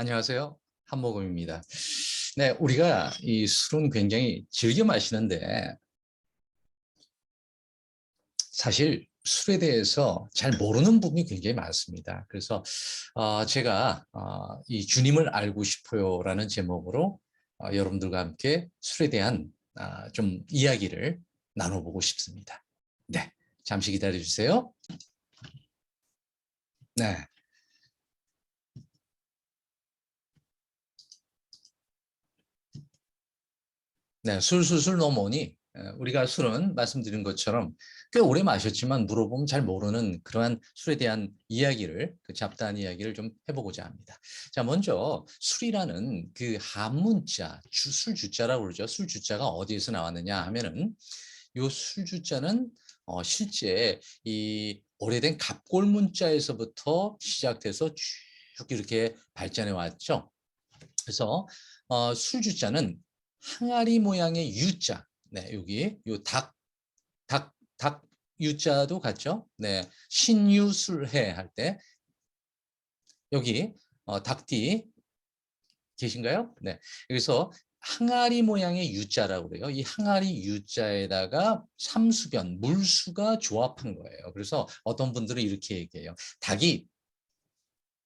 안녕하세요. 한모금입니다. 네, 우리가 이 술은 굉장히 즐겨 마시는데 사실 술에 대해서 잘 모르는 부분이 굉장히 많습니다. 그래서 제가 이 주님을 알고 싶어요라는 제목으로 여러분들과 함께 술에 대한 좀 이야기를 나눠보고 싶습니다. 네, 잠시 기다려 주세요. 네. 네, 술술술 넘어오니 우리가 술은 말씀드린 것처럼 꽤 오래 마셨지만 물어보면 잘 모르는 그러한 술에 대한 이야기를 그 잡다한 이야기를 좀 해보고자 합니다. 자, 먼저 술이라는 그 한문자, 술 주자라고 그러죠. 술 주자가 어디에서 나왔느냐 하면은 요 술 주자는 실제 이 오래된 갑골 문자에서부터 시작돼서 쭉 이렇게 발전해 왔죠. 그래서 술 주자는 항아리 모양의 U자, 네, 여기 요 닭 U자도 같죠? 네, 신유술해 할 때 여기 닭띠 계신가요? 네, 여기서 항아리 모양의 U자라고 그래요. 이 항아리 U자에다가 삼수변, 물수가 조합한 거예요. 그래서 어떤 분들은 이렇게 얘기해요. 닭이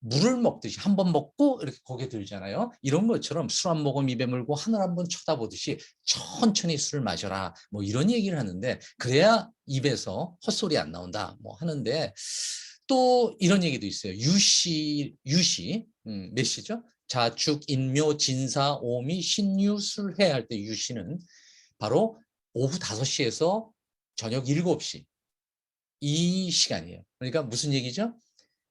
물을 먹듯이 한 번 먹고 이렇게 고개 들잖아요. 이런 것처럼 술 한 모금 입에 물고 하늘 한번 쳐다보듯이 천천히 술을 마셔라. 뭐 이런 얘기를 하는데 그래야 입에서 헛소리 안 나온다. 뭐 하는데 또 이런 얘기도 있어요. 유시 몇 시죠? 자축, 인묘, 진사, 오미, 신유, 술해 할 때 유시는 바로 오후 5시에서 저녁 7시 이 시간이에요. 그러니까 무슨 얘기죠?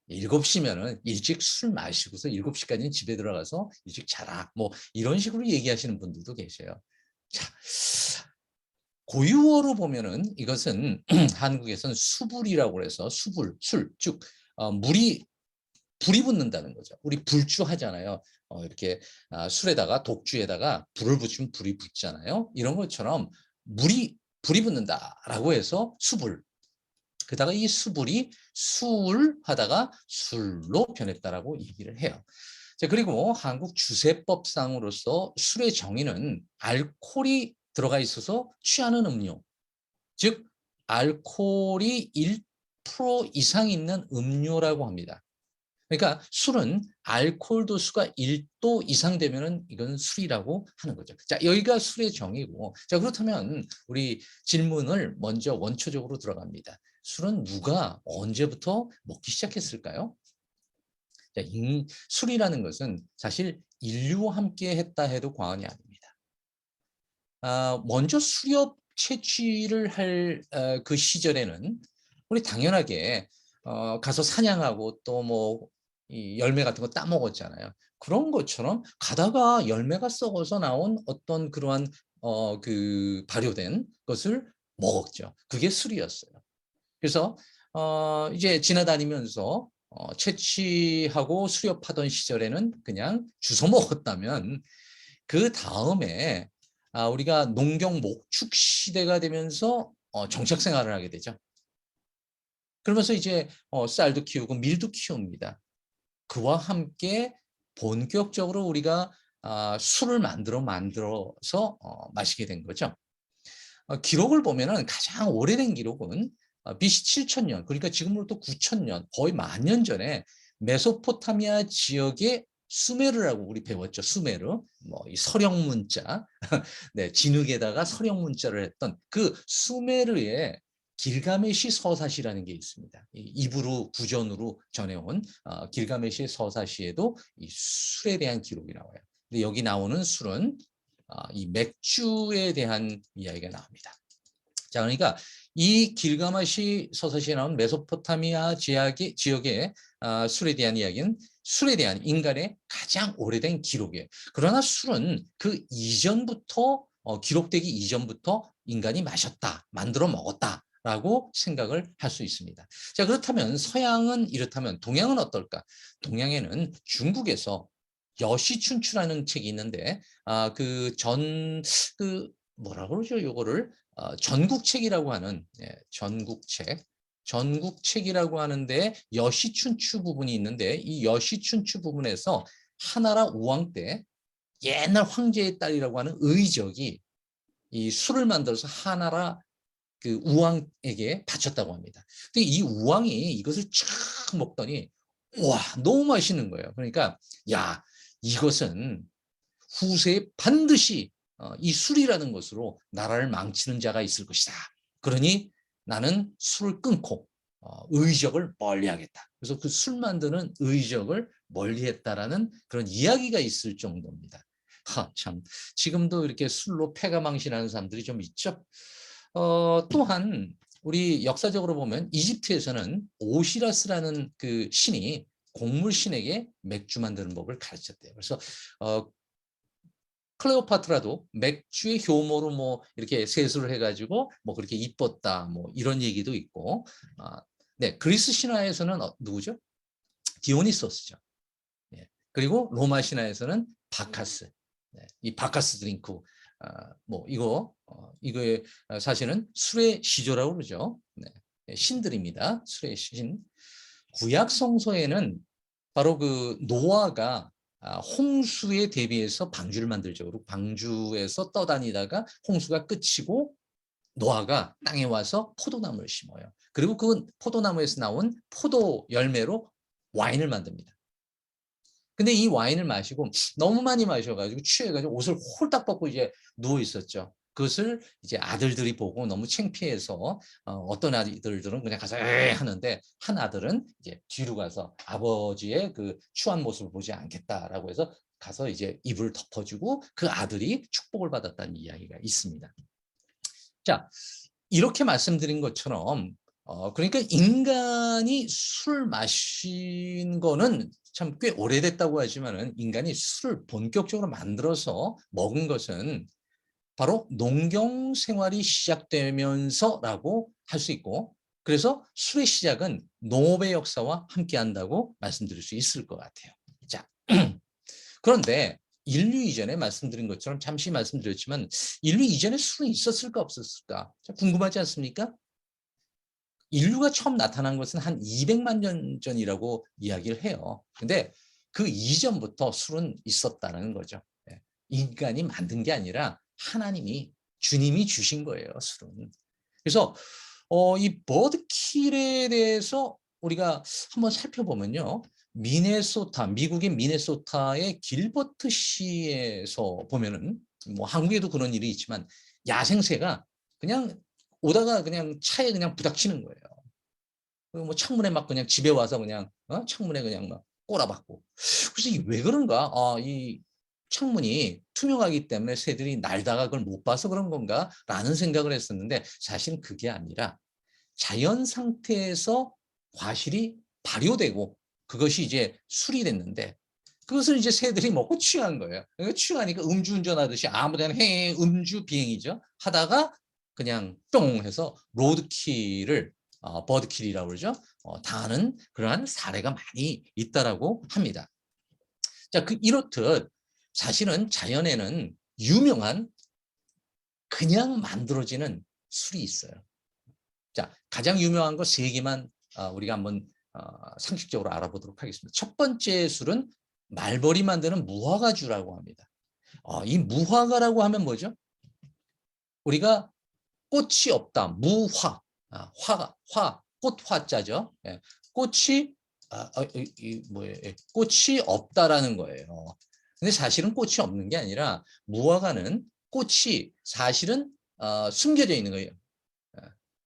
7시면은 일찍 술 마시고서 7시까지는 집에 들어가서 일찍 자라. 뭐 이런 식으로 얘기하시는 분들도 계셔요. 자, 고유어로 보면은 이것은 한국에서는 수불이라고 해서 수불, 술, 쭉 물이 불이 붙는다는 거죠. 우리 불주 하잖아요. 이렇게 술에다가 독주에다가 불을 붙이면 불이 붙잖아요. 이런 것처럼 불이 붙는다라고 해서 수불. 그다가 이 수불이 수울하다가 술로 변했다라고 얘기를 해요. 자, 그리고 한국 주세법상으로서 술의 정의는 알코올이 들어가 있어서 취하는 음료, 즉 알코올이 1% 이상 있는 음료라고 합니다. 그러니까 술은 알코올 도수가 1도 이상 되면은 이건 술이라고 하는 거죠. 자, 여기가 술의 정의고. 자, 그렇다면 우리 질문을 먼저 원초적으로 들어갑니다. 술은 누가 언제부터 먹기 시작했을까요? 자, 술이라는 것은 사실 인류와 함께 했다 해도 과언이 아닙니다. 먼저 수렵 채취를 할 그 시절에는 우리 당연하게 가서 사냥하고 또 뭐 이 열매 같은 거 따먹었잖아요. 그런 것처럼 가다가 열매가 썩어서 나온 어떤 그러한 그 발효된 것을 먹었죠. 그게 술이었어요. 그래서 이제 지나다니면서 채취하고 수렵하던 시절에는 그냥 주워 먹었다면 그 다음에 우리가 농경 목축 시대가 되면서 정착 생활을 하게 되죠. 그러면서 이제 쌀도 키우고 밀도 키웁니다. 그와 함께 본격적으로 우리가 술을 만들어서 마시게 된 거죠. 기록을 보면은 가장 오래된 기록은 BC 7000년, 그러니까 지금으로부터 9000년, 거의 10,000년 전에 메소포타미아 지역의 수메르라고 우리 배웠죠. 수메르. 뭐 이 서령 문자. 네, 진흙에다가 서령 문자를 했던 그 수메르의 길가메시 서사시라는 게 있습니다. 이브루 구전으로 전해온 길가메시 서사시에도 이 술에 대한 기록이 나와요. 근데 여기 나오는 술은 이 맥주에 대한 이야기가 나옵니다. 자, 그러니까 이 길가메시 서사시에 나온 메소포타미아 지역의 술에 대한 이야기는 술에 대한 인간의 가장 오래된 기록이에요. 그러나 술은 그 이전부터 기록되기 이전부터 인간이 마셨다, 만들어 먹었다. 라고 생각을 할 수 있습니다. 자, 그렇다면 서양은 이렇다면 동양은 어떨까? 동양에는 중국에서 여시춘추라는 책이 있는데 그 뭐라고 그러죠? 요거를 전국책이라고 하는 전국책이라고 하는데 여시춘추 부분이 있는데 이 여시춘추 부분에서 하나라 우왕 때 옛날 황제의 딸이라고 하는 의적이 이 술을 만들어서 하나라 그 우왕에게 바쳤다고 합니다. 근데 이 우왕이 이것을 쫙 먹더니 와 너무 맛있는 거예요. 그러니까 야 이것은 후세에 반드시 이 술이라는 것으로 나라를 망치는 자가 있을 것이다. 그러니 나는 술을 끊고 의적을 멀리하겠다. 그래서 그 술 만드는 의적을 멀리했다라는 그런 이야기가 있을 정도입니다. 참 지금도 이렇게 술로 패가 망신하는 사람들이 좀 있죠. 또한 우리 역사적으로 보면 이집트에서는 오시라스라는 그 신이 곡물 신에게 맥주 만드는 법을 가르쳤대요. 그래서 클레오파트라도 맥주의 효모로 뭐 이렇게 세수를 해가지고 뭐 그렇게 이뻤다 뭐 이런 얘기도 있고, 네 그리스 신화에서는 누구죠? 디오니소스죠. 예. 그리고 로마 신화에서는 바카스, 네. 이 바카스 드링크, 뭐 이거의 사실은 술의 시조라고 그러죠. 네. 신들입니다. 술의 신. 구약 성서에는 바로 그 노아가 홍수에 대비해서 방주를 만들죠. 그리고 방주에서 떠다니다가 홍수가 끝이고 노아가 땅에 와서 포도나무를 심어요. 그리고 그 포도나무에서 나온 포도 열매로 와인을 만듭니다. 근데 이 와인을 마시고 너무 많이 마셔가지고 취해가지고 옷을 홀딱 벗고 이제 누워 있었죠. 그것을 이제 아들들이 보고 너무 창피해서 어떤 아들들은 그냥 가서 에 하는데 한 아들은 이제 뒤로 가서 아버지의 그 추한 모습을 보지 않겠다라고 해서 가서 이제 이불을 덮어주고 그 아들이 축복을 받았다는 이야기가 있습니다. 자, 이렇게 말씀드린 것처럼 그러니까 인간이 술 마신 거는 참 꽤 오래됐다고 하지만은 인간이 술을 본격적으로 만들어서 먹은 것은 바로 농경 생활이 시작되면서라고 할 수 있고, 그래서 술의 시작은 농업의 역사와 함께한다고 말씀드릴 수 있을 것 같아요. 자, 그런데 인류 이전에 말씀드린 것처럼 잠시 말씀드렸지만 인류 이전에 술은 있었을까 없었을까? 궁금하지 않습니까? 인류가 처음 나타난 것은 한 200만 년 전이라고 이야기를 해요. 근데 그 이전부터 술은 있었다는 거죠. 인간이 만든 게 아니라 하나님이 주님이 주신 거예요, 술은. 그래서 이 버드킬에 대해서 우리가 한번 살펴보면요. 미국의 미네소타의 길버트 시에서 보면은 뭐 한국에도 그런 일이 있지만 야생새가 그냥 오다가 그냥 차에 그냥 부닥치는 거예요. 그리고 뭐 창문에 막 그냥 집에 와서 그냥 창문에 그냥 막 꼬라박고. 그래서 이게 왜 그런가? 이 창문이 투명하기 때문에 새들이 날다가 그걸 못 봐서 그런 건가라는 생각을 했었는데 사실은 그게 아니라 자연 상태에서 과실이 발효되고 그것이 이제 술이 됐는데 그것을 이제 새들이 먹고 취한 거예요. 그러니까 취하니까 음주운전하듯이 아무데나 해 음주 비행이죠. 하다가 그냥 뿅 해서 로드킬을 버드킬이라고 그러죠. 당하는 그러한 사례가 많이 있다라고 합니다. 자, 이렇듯 사실은 자연에는 유명한 그냥 만들어지는 술이 있어요. 자, 가장 유명한 거 세 개만 우리가 한번 상식적으로 알아보도록 하겠습니다. 첫 번째 술은 말벌이 만드는 무화과주라고 합니다. 이 무화과라고 하면 뭐죠? 우리가 꽃이 없다. 무화. 꽃 화자죠. 예. 꽃이 꽃이 없다라는 거예요. 근데 사실은 꽃이 없는 게 아니라 무화과는 꽃이 사실은 숨겨져 있는 거예요.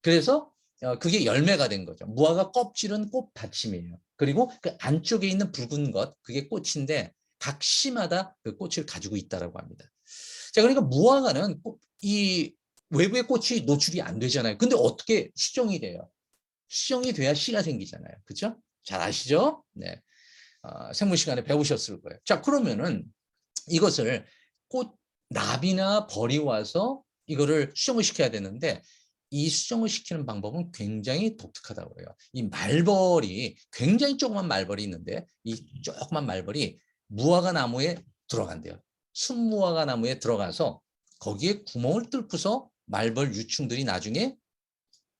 그래서 그게 열매가 된 거죠. 무화과 껍질은 꽃 받침이에요. 그리고 그 안쪽에 있는 붉은 것, 그게 꽃인데 각 씨마다 그 꽃을 가지고 있다라고 합니다. 자, 그러니까 무화과는 이 외부의 꽃이 노출이 안 되잖아요. 근데 어떻게 수정이 돼요? 수정이 돼야 씨가 생기잖아요. 그렇죠? 잘 아시죠? 네. 생물 시간에 배우셨을 거예요. 자, 그러면은 이것을 나비나 벌이 와서 이거를 수정을 시켜야 되는데 이 수정을 시키는 방법은 굉장히 독특하다고 해요. 이 말벌이 굉장히 조그만 말벌이 있는데 이 조그만 말벌이 무화과 나무에 들어간대요. 순무화과 나무에 들어가서 거기에 구멍을 뚫고서 말벌 유충들이 나중에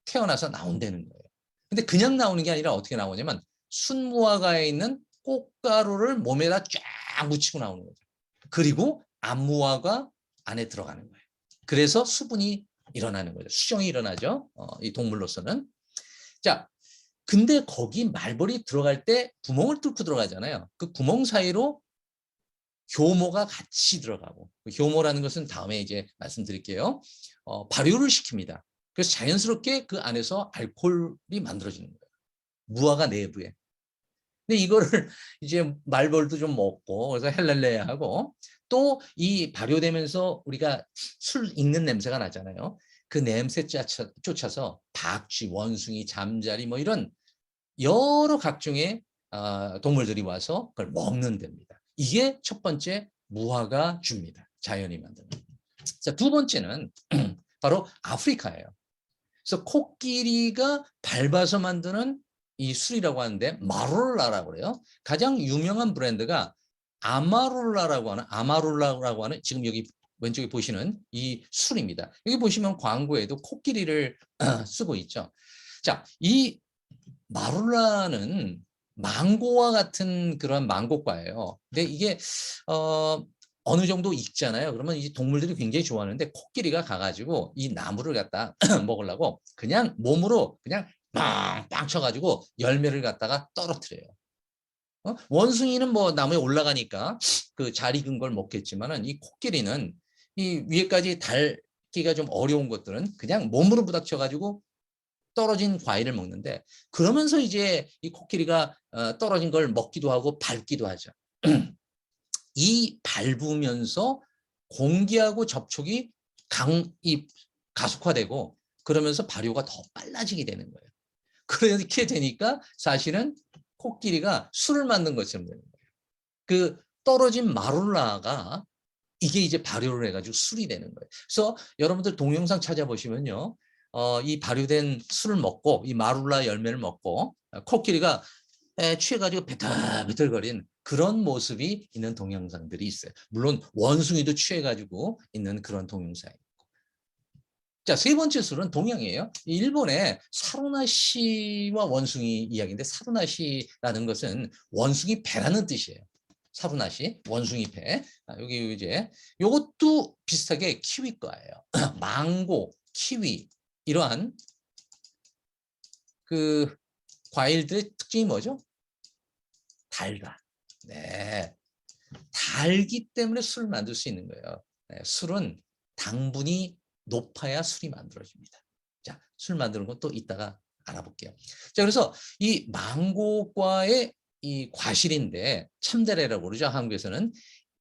태어나서 나온다는 거예요. 근데 그냥 나오는 게 아니라 어떻게 나오냐면 순무화과에 있는 꽃가루를 몸에다 쫙 막 묻히고 나오는 거죠. 그리고 암무화가 안에 들어가는 거예요. 그래서 수분이 일어나는 거죠. 수정이 일어나죠. 이 동물로서는. 자, 근데 거기 말벌이 들어갈 때 구멍을 뚫고 들어가잖아요. 그 구멍 사이로 효모가 같이 들어가고, 효모라는 것은 다음에 이제 말씀드릴게요. 발효를 시킵니다. 그래서 자연스럽게 그 안에서 알코올이 만들어지는 거예요. 무화과 내부에. 근데 이거를 이제 말벌도 좀 먹고, 그래서 헬렐레 하고, 또 이 발효되면서 우리가 술 익는 냄새가 나잖아요. 그 냄새 쫓아서 박쥐, 원숭이, 잠자리 뭐 이런 여러 각종의 동물들이 와서 그걸 먹는 됩니다. 이게 첫 번째 무화과 줍니다. 자연이 만드는. 자, 두 번째는 바로 아프리카예요. 그래서 코끼리가 밟아서 만드는 이 술이라고 하는데 마롤라라고 그래요. 가장 유명한 브랜드가 아마롤라라고 하는 지금 여기 왼쪽에 보시는 이 술입니다. 여기 보시면 광고에도 코끼리를 쓰고 있죠. 자, 이 마룰라는 망고와 같은 그런 망고과예요. 근데 이게 어느 정도 익잖아요. 그러면 이 동물들이 굉장히 좋아하는데 코끼리가 가가지고 이 나무를 갖다 먹으려고 그냥 몸으로 그냥 빵빵 쳐가지고 열매를 갖다가 떨어뜨려요. 원숭이는 뭐 나무에 올라가니까 그 잘 익은 걸 먹겠지만은 이 코끼리는 이 위에까지 닳기가 좀 어려운 것들은 그냥 몸으로 부닥쳐가지고 떨어진 과일을 먹는데, 그러면서 이제 이 코끼리가 떨어진 걸 먹기도 하고 밟기도 하죠. 이 밟으면서 공기하고 접촉이 가속화되고, 그러면서 발효가 더 빨라지게 되는 거예요. 그렇게 되니까 사실은 코끼리가 술을 만든 것처럼 되는 거예요. 그 떨어진 마룰라가 이게 이제 발효를 해가지고 술이 되는 거예요. 그래서 여러분들 동영상 찾아보시면요. 이 발효된 술을 먹고 이 마룰라 열매를 먹고 코끼리가 취해가지고 배틀배틀거린 그런 모습이 있는 동영상들이 있어요. 물론 원숭이도 취해가지고 있는 그런 동영상이 있고. 자, 세 번째 술은 동양이에요. 일본의 사루나시와 원숭이 이야기인데, 사루나시라는 것은 원숭이 배라는 뜻이에요. 사루나시, 원숭이 배. 여기 이제 요것도 비슷하게 키위과예요. 망고, 키위 이러한 그 과일들의 특징이 뭐죠? 달다. 네, 달기 때문에 술을 만들 수 있는 거예요. 네, 술은 당분이 높아야 술이 만들어집니다. 자, 술 만드는 건 또 이따가 알아볼게요. 자, 그래서 이 망고과의 이 과실인데 참데레라고 그러죠. 한국에서는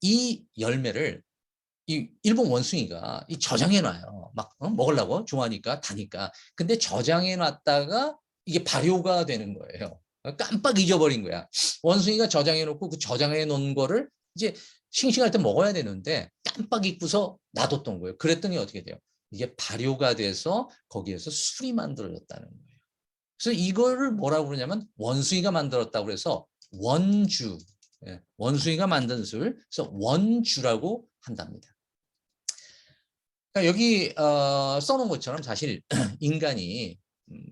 이 열매를 이 일본 원숭이가 이 저장해 놔요. 막 먹으려고 좋아하니까 다니까. 근데 저장해 놨다가 이게 발효가 되는 거예요. 깜빡 잊어버린 거야. 원숭이가 저장해 놓고 그 저장해 놓은 거를 이제 싱싱할 때 먹어야 되는데 깜빡 잊고서 놔뒀던 거예요. 그랬더니 어떻게 돼요? 이게 발효가 돼서 거기에서 술이 만들어졌다는 거예요. 그래서 이거를 뭐라고 그러냐면 원숭이가 만들었다고 그래서 원주, 원숭이가 만든 술, 그래서 원주라고 한답니다. 그러니까 여기 써놓은 것처럼 사실 인간이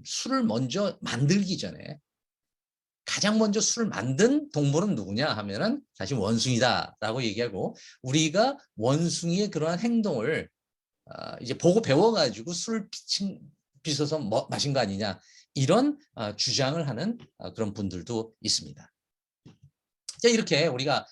술을 먼저 만들기 전에 가장 먼저 술을 만든 동물은 누구냐 하면은 사실 원숭이다라고 얘기하고, 우리가 원숭이의 그러한 행동을 이제 보고 배워가지고 술을 빚어서 마신 거 아니냐, 이런 주장을 하는 그런 분들도 있습니다. 자, 이렇게 우리가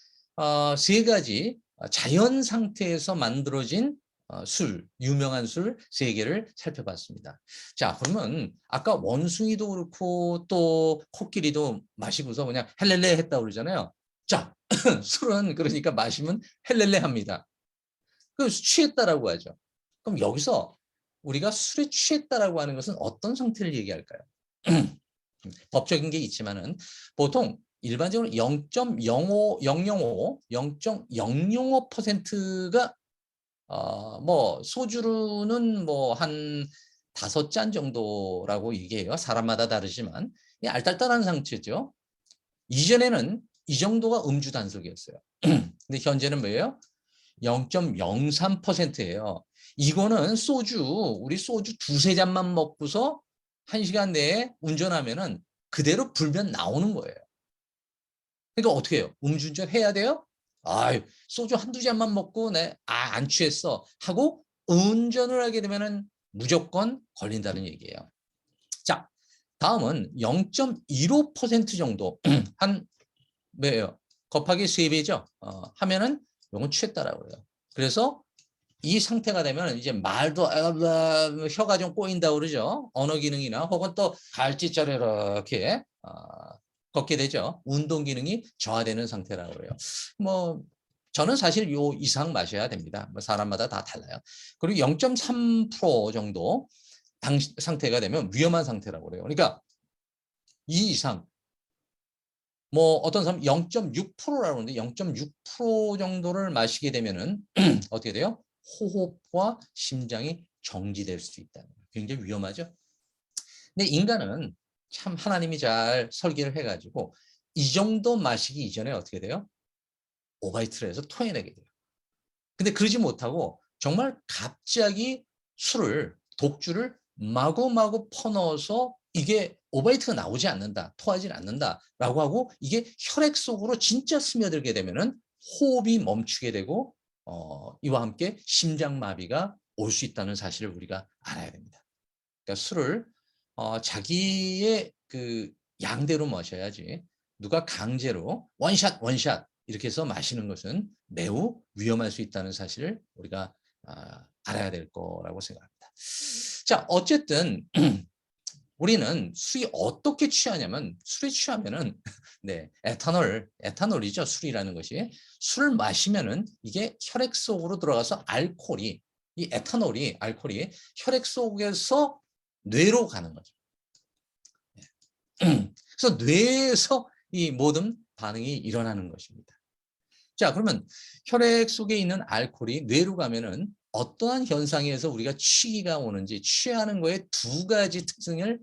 세 가지 자연 상태에서 만들어진 술, 유명한 술 세 개를 살펴봤습니다. 자, 그러면 아까 원숭이도 그렇고 또 코끼리도 마시고서 그냥 헬렐레 했다고 그러잖아요. 자, 술은 그러니까 마시면 헬렐레 합니다. 그 취했다라고 하죠. 그럼 여기서 우리가 술에 취했다라고 하는 것은 어떤 상태를 얘기할까요? 법적인 게 있지만은 보통 일반적으로 0.05, 0.005%가 뭐 소주로는 뭐 한 5잔 정도라고 얘기해요. 사람마다 다르지만 알딸딸한 상태죠. 이전에는 이 정도가 음주 단속이었어요. 근데 현재는 뭐예요? 0.03%예요. 이거는 우리 소주 두세 잔만 먹고서 1시간 내에 운전하면은 그대로 불면 나오는 거예요. 그러니까 어떻게 해요? 음주운전 해야 돼요? 아유, 소주 한두 잔만 먹고 안 취했어 하고 운전을 하게 되면은 무조건 걸린다는 얘기예요. 자, 다음은 0.15% 정도 한 뭐예요? 곱하기 3배죠. 하면은 요건 취했다라고 그래요. 그래서 이 상태가 되면 이제 말도 혀가 좀 꼬인다고 그러죠. 언어 기능이나 혹은 또 갈짓자로 이렇게 걷게 되죠. 운동 기능이 저하되는 상태라고 그래요. 뭐 저는 사실 요 이상 마셔야 됩니다. 뭐 사람마다 다 달라요. 그리고 0.3% 정도 상태가 되면 위험한 상태라고 그래요. 그러니까 이 이상 뭐 어떤 사람 0.6%라고 하는데 0.6% 정도를 마시게 되면은 어떻게 돼요? 호흡과 심장이 정지될 수 있다는 거예요. 굉장히 위험하죠. 근데 인간은 참 하나님이 잘 설계를 해가지고 이 정도 마시기 이전에 어떻게 돼요? 오바이트를 해서 토해내게 돼요. 근데 그러지 못하고 정말 갑자기 독주를 마구마구 퍼넣어서 이게 오바이트가 나오지 않는다, 토하지 않는다라고 하고 이게 혈액 속으로 진짜 스며들게 되면은 호흡이 멈추게 되고 이와 함께 심장마비가 올 수 있다는 사실을 우리가 알아야 됩니다. 그러니까 술을 자기의 그 양대로 마셔야지 누가 강제로 원샷 이렇게 해서 마시는 것은 매우 위험할 수 있다는 사실을 우리가 알아야 될 거라고 생각합니다. 자, 어쨌든 우리는 술이 어떻게 취하냐면 술에 취하면은 네, 에탄올이죠. 술이라는 것이 술을 마시면은 이게 혈액 속으로 들어가서 알코올이 혈액 속에서 뇌로 가는 거죠. 그래서 뇌에서 이 모든 반응이 일어나는 것입니다. 자, 그러면 혈액 속에 있는 알코올이 뇌로 가면은 어떠한 현상에서 우리가 취기가 오는지 취하는 거에 두 가지 특징을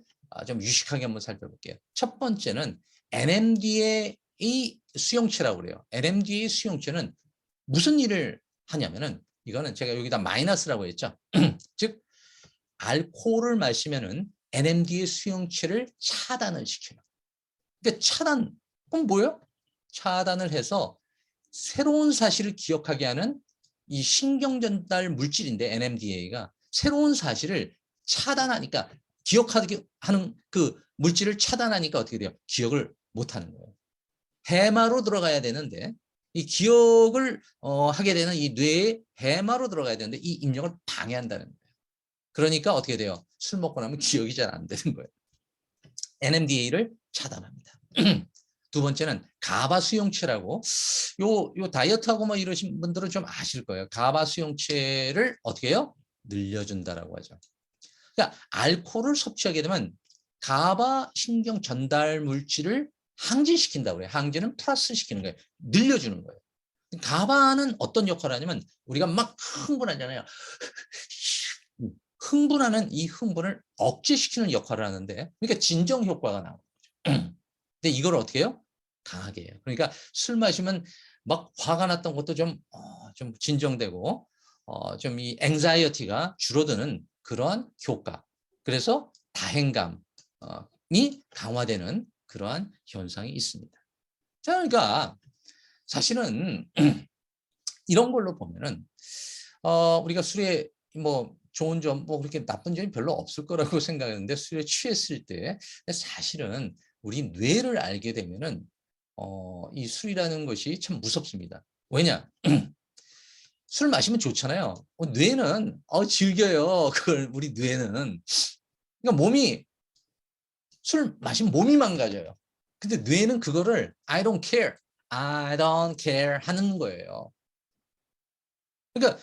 좀 유식하게 한번 살펴볼게요. 첫 번째는 NMDA 수용체라고 그래요. NMDA 수용체는 무슨 일을 하냐면은 이거는 제가 여기다 마이너스라고 했죠. 즉 알코올을 마시면은 NMDA 수용체를 차단을 시켜요. 그러니까 그럼 뭐예요? 차단을 해서 새로운 사실을 기억하게 하는 이 신경전달 물질인데 NMDA가 새로운 사실을 차단하니까 기억하게 하는 그 물질을 차단하니까 어떻게 돼요? 기억을 못하는 거예요. 해마로 들어가야 되는데 이 기억을 하게 되는 이 뇌에 해마로 들어가야 되는데 이 입력을 방해한다는 거예요. 그러니까 어떻게 돼요? 술 먹고 나면 기억이 잘 안 되는 거예요. NMDA를 차단합니다. 두 번째는 가바 수용체라고 요 다이어트하고 뭐 이러신 분들은 좀 아실 거예요. 가바 수용체를 어떻게 해요? 늘려준다라고 하죠. 그러니까 알코올을 섭취하게 되면 가바 신경 전달 물질을 항진시킨다고 그래요. 항진은 플러스 시키는 거예요. 늘려주는 거예요. 가바는 어떤 역할을 하냐면 우리가 막 흥분하잖아요. 흥분하는 이 흥분을 억제시키는 역할을 하는데 그러니까 진정 효과가 나오는 거죠. 근데 이걸 어떻게 해요? 강하게 해요. 그러니까 술 마시면 막 화가 났던 것도 좀 진정되고 좀 이 앵자이어티가 줄어드는 그러한 효과. 그래서 다행감이 강화되는 그러한 현상이 있습니다. 자, 그러니까 사실은 이런 걸로 보면은 우리가 술에 뭐 좋은 점, 뭐 그렇게 나쁜 점이 별로 없을 거라고 생각했는데 술에 취했을 때 사실은 우리 뇌를 알게 되면은 이 술이라는 것이 참 무섭습니다. 왜냐? 술 마시면 좋잖아요. 뇌는 즐겨요. 그걸 우리 뇌는. 그러니까 술 마시면 몸이 망가져요. 근데 뇌는 그거를 I don't care 하는 거예요. 그러니까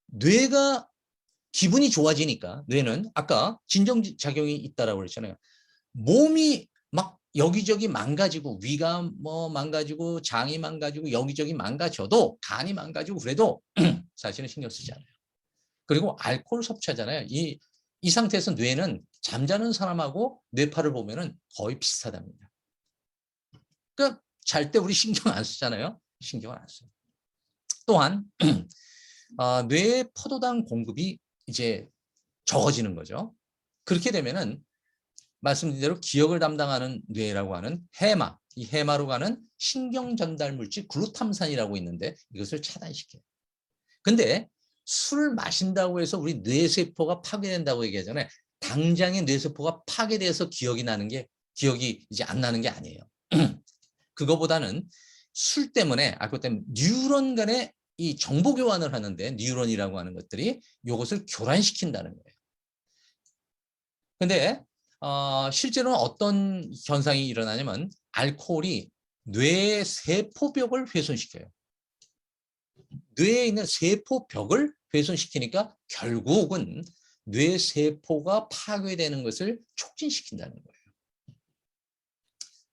뇌가 기분이 좋아지니까 뇌는 아까 진정작용이 있다라고 그랬잖아요. 몸이 막 여기저기 망가지고 위가 뭐 망가지고 장이 망가지고 여기저기 망가져도 간이 망가지고 그래도 사실은 신경 쓰지 않아요. 그리고 알코올 섭취하잖아요. 이 상태에서 뇌는 잠자는 사람하고 뇌파를 보면은 거의 비슷하답니다. 그러니까 잘 때 우리 신경 안 쓰잖아요. 신경을 안 써요. 또한 뇌의 포도당 공급이 이제 적어지는 거죠. 그렇게 되면은 말씀드린 대로 기억을 담당하는 뇌라고 하는 해마, 이 해마루가는 신경 전달 물질 글루탐산이라고 있는데 이것을 차단시켜요. 근데 술을 마신다고 해서 우리 뇌세포가 파괴된다고 얘기하잖아요. 당장의 뇌세포가 파괴돼서 기억이 이제 안 나는 게 아니에요. 그거보다는 술 때문에 알코올 때문에 뉴런 간에 이 정보 교환을 하는데 뉴런이라고 하는 것들이 이것을 교란시킨다는 거예요. 근데 실제로는 어떤 현상이 일어나냐면 알코올이 뇌 세포벽을 훼손시켜요. 뇌에 있는 세포벽을 훼손시키니까 결국은 뇌세포가 파괴되는 것을 촉진시킨다는 거예요.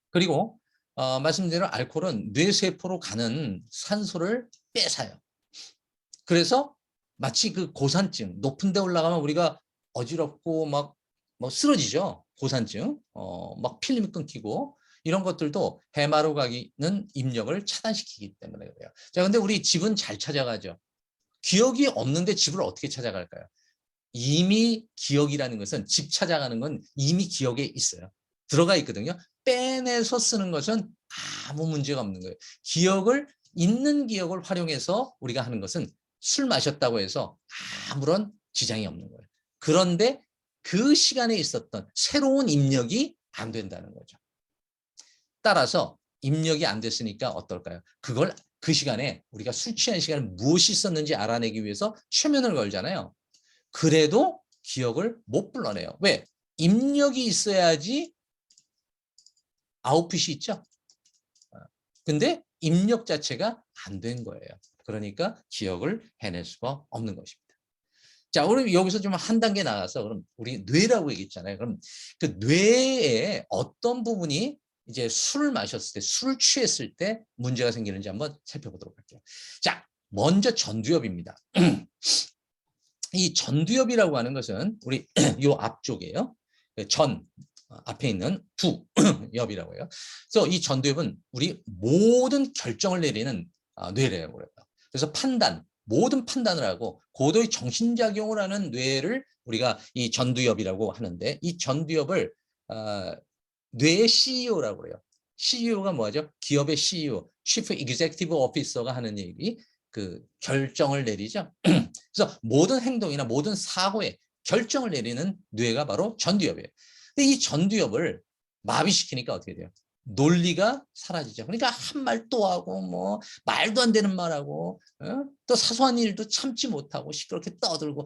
그리고 말씀드린 알코올은 뇌세포로 가는 산소를 뺏어요. 그래서 마치 그 고산증, 높은 데 올라가면 우리가 어지럽고 막 쓰러지죠. 고산증, 막 필름이 끊기고 이런 것들도 해마루가기는 입력을 차단시키기 때문에 그래요. 자, 근데 우리 집은 잘 찾아가죠. 기억이 없는데 집을 어떻게 찾아갈까요? 이미 기억이라는 것은 집 찾아가는 건 이미 기억에 있어요. 들어가 있거든요. 빼내서 쓰는 것은 아무 문제가 없는 거예요. 있는 기억을 활용해서 우리가 하는 것은 술 마셨다고 해서 아무런 지장이 없는 거예요. 그런데 그 시간에 있었던 새로운 입력이 안 된다는 거죠. 따라서 입력이 안 됐으니까 어떨까요? 그걸 그 시간에 우리가 술 취한 시간에 무엇이 있었는지 알아내기 위해서 최면을 걸잖아요. 그래도 기억을 못 불러내요. 왜? 입력이 있어야지 아웃풋이 있죠. 근데 입력 자체가 안 된 거예요. 그러니까 기억을 해낼 수가 없는 것입니다. 자, 우리 여기서 좀 한 단계 나가서 그럼 우리 뇌라고 얘기했잖아요. 그럼 그 뇌의 어떤 부분이 이제 술을 마셨을 때, 술을 취했을 때 문제가 생기는지 한번 살펴보도록 할게요. 자, 먼저 전두엽입니다. 이 전두엽이라고 하는 것은 우리 요 앞쪽이에요. 앞에 있는 두엽이라고 해요. 그래서 이 전두엽은 우리 모든 결정을 내리는 뇌라고 그래요. 그래서 모든 판단을 하고 고도의 정신작용을 하는 뇌를 우리가 이 전두엽이라고 하는데 이 전두엽을 뇌의 CEO라고 그래요. CEO가 뭐죠? 기업의 CEO, Chief Executive Officer가 하는 얘기, 그 결정을 내리죠. 그래서 모든 행동이나 모든 사고에 결정을 내리는 뇌가 바로 전두엽이에요. 근데 이 전두엽을 마비시키니까 어떻게 돼요? 논리가 사라지죠. 그러니까 한 말 또 하고 뭐 말도 안 되는 말하고 또 사소한 일도 참지 못하고 시끄럽게 떠들고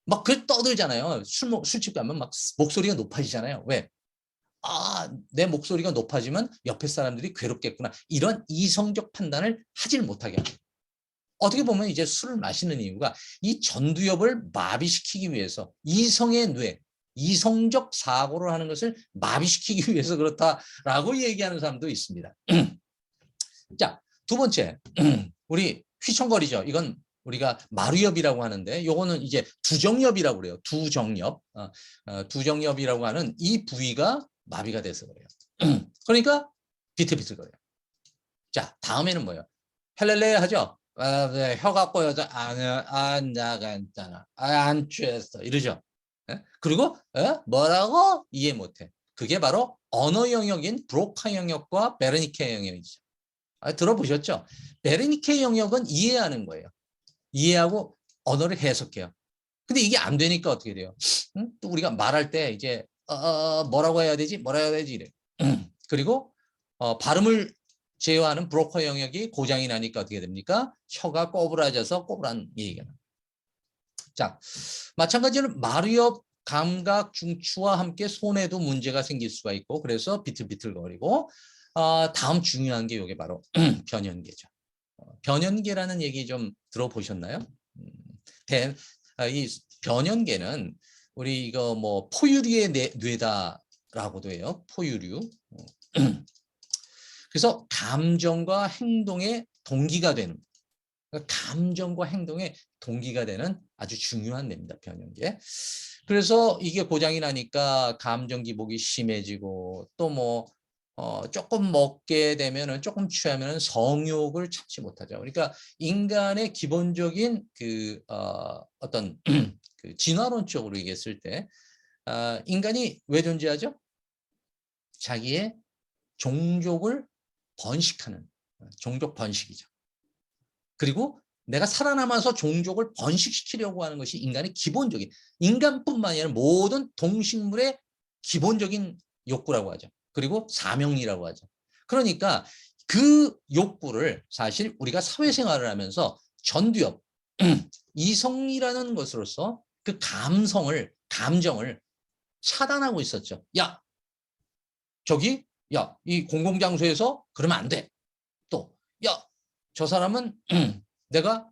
막 그 떠들잖아요. 술집 가면 막 목소리가 높아지잖아요. 왜? 내 목소리가 높아지면 옆에 사람들이 괴롭겠구나. 이런 이성적 판단을 하질 못하게 합니다. 어떻게 보면 이제 술을 마시는 이유가 이 전두엽을 마비시키기 위해서 이성의 뇌, 이성적 사고를 하는 것을 마비시키기 위해서 그렇다라고 얘기하는 사람도 있습니다. 자, 두 번째, 우리 휘청거리죠. 이건 우리가 마루엽이라고 하는데 요거는 이제 두정엽이라고 그래요. 두정엽. 두정엽이라고 하는 이 부위가 마비가 돼서 그래요. 그러니까 비틀비틀거려요. 자, 다음에는 뭐예요? 헬렐레 하죠. 네, 혀가 꼬여서 안 나간잖아. 안 취했어. 이러죠. 예? 그리고 뭐라고 이해 못해. 그게 바로 언어 영역인 브로카 영역과 베르니케 영역이죠. 들어보셨죠? 베르니케 영역은 이해하는 거예요. 이해하고 언어를 해석해요. 근데 이게 안 되니까 어떻게 돼요? 또 우리가 말할 때 이제 뭐라고 해야 되지? 뭐라 해야 되지? 이래. 그리고 발음을 제어하는 브로커 영역이 고장이 나니까 어떻게 됩니까? 혀가 꼬부라져서 꼬부란 얘기가 나요. 자, 마찬가지로 마루엽 감각 중추와 함께 손에도 문제가 생길 수가 있고 그래서 비틀비틀거리고 다음 중요한 게 이게 바로 변연계죠. 변연계라는 얘기 좀 들어보셨나요? 이 변연계는 우리 이거 뭐 포유류의 뇌다라고도 해요. 포유류. 그래서 감정과 행동의 동기가 되는 감정과 행동의 동기가 되는 아주 중요한 뇌입니다. 변연계. 그래서 이게 고장이 나니까 감정 기복이 심해지고 또 뭐 조금 먹게 되면은 조금 취하면은 성욕을 참지 못하죠. 그러니까 인간의 기본적인 그 어떤 그 진화론적으로 얘기했을 때 인간이 왜 존재하죠? 자기의 종족을 번식하는 종족 번식이죠. 그리고 내가 살아남아서 종족을 번식시키려고 하는 것이 인간의 기본적인, 인간뿐만 아니라 모든 동식물의 기본적인 욕구라고 하죠. 그리고 사명이라고 하죠. 그러니까 그 욕구를 사실 우리가 사회생활을 하면서 전두엽, 이성이라는 것으로서 그 감정을 차단하고 있었죠. 야, 저기, 야, 이 공공장소에서 그러면 안 돼. 또, 야, 저 사람은 내가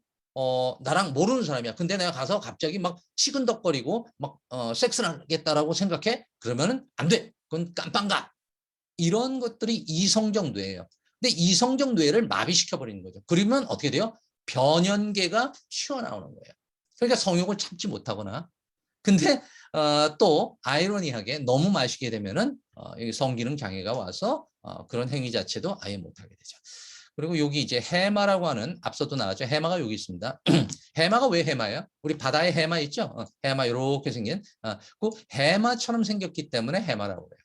나랑 모르는 사람이야. 근데 내가 가서 갑자기 막 치근덕거리고 막 섹스를 하겠다라고 생각해? 그러면은 안 돼. 그건 깜빵가. 이런 것들이 이성적 뇌예요. 근데 이성적 뇌를 마비시켜 버리는 거죠. 그러면 어떻게 돼요? 변연계가 튀어나오는 거예요. 그러니까 성욕을 참지 못하거나. 근데 또 아이러니하게 너무 마시게 되면은 성기능 장애가 와서 그런 행위 자체도 아예 못하게 되죠. 그리고 여기 이제 해마라고 하는, 앞서도 나왔죠. 해마가 여기 있습니다. 해마가 왜 해마예요? 우리 바다에 해마 있죠? 해마 이렇게 생긴. 그 해마처럼 생겼기 때문에 해마라고 그래요.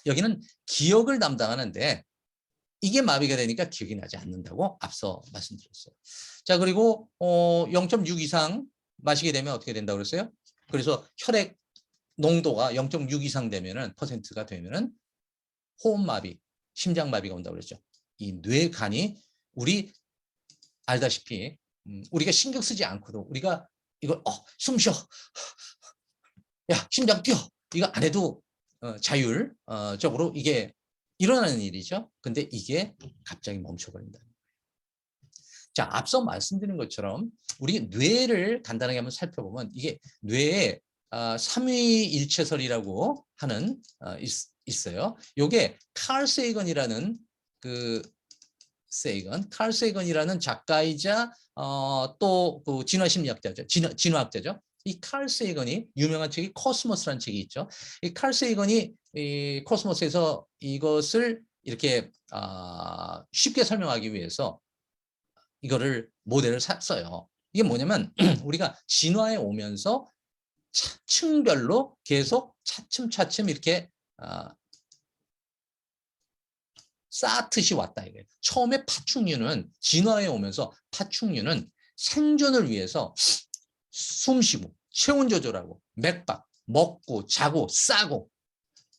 여기는 기억을 담당하는데 이게 마비가 되니까 기억이 나지 않는다고 앞서 말씀드렸어요. 자, 그리고 0.6 이상 마시게 되면 어떻게 된다고 그랬어요? 그래서 혈액 농도가 0.6 이상 되면은 퍼센트가 되면은 호흡마비, 심장마비가 온다고 그랬죠. 이 뇌간이 우리 알다시피 우리가 신경 쓰지 않고도 우리가 이걸 숨 쉬어, 야 심장 뛰어, 이거 안 해도 자율적으로 이게 일어나는 일이죠. 근데 이게 갑자기 멈춰버린다. 자, 앞서 말씀드린 것처럼 우리 뇌를 간단하게 한번 살펴보면 이게 뇌에 삼위일체설이라고 하는 있어요. 요게 칼 세이건이라는 칼 세이건이라는 작가이자 또 그 진화심리학자죠. 진화학자죠. 이 칼 세이건이 유명한 책이 코스모스라는 책이 있죠. 이 칼 세이건이 이 코스모스에서 이것을 이렇게 쉽게 설명하기 위해서 이거를 모델을 써요. 이게 뭐냐면 우리가 진화에 오면서 층별로 계속 차츰차츰 이렇게 쌓듯이 왔다 이거예요. 처음에 파충류는 진화에 오면서 파충류는 생존을 위해서 숨쉬고 체온 조절하고 맥박, 먹고 자고 싸고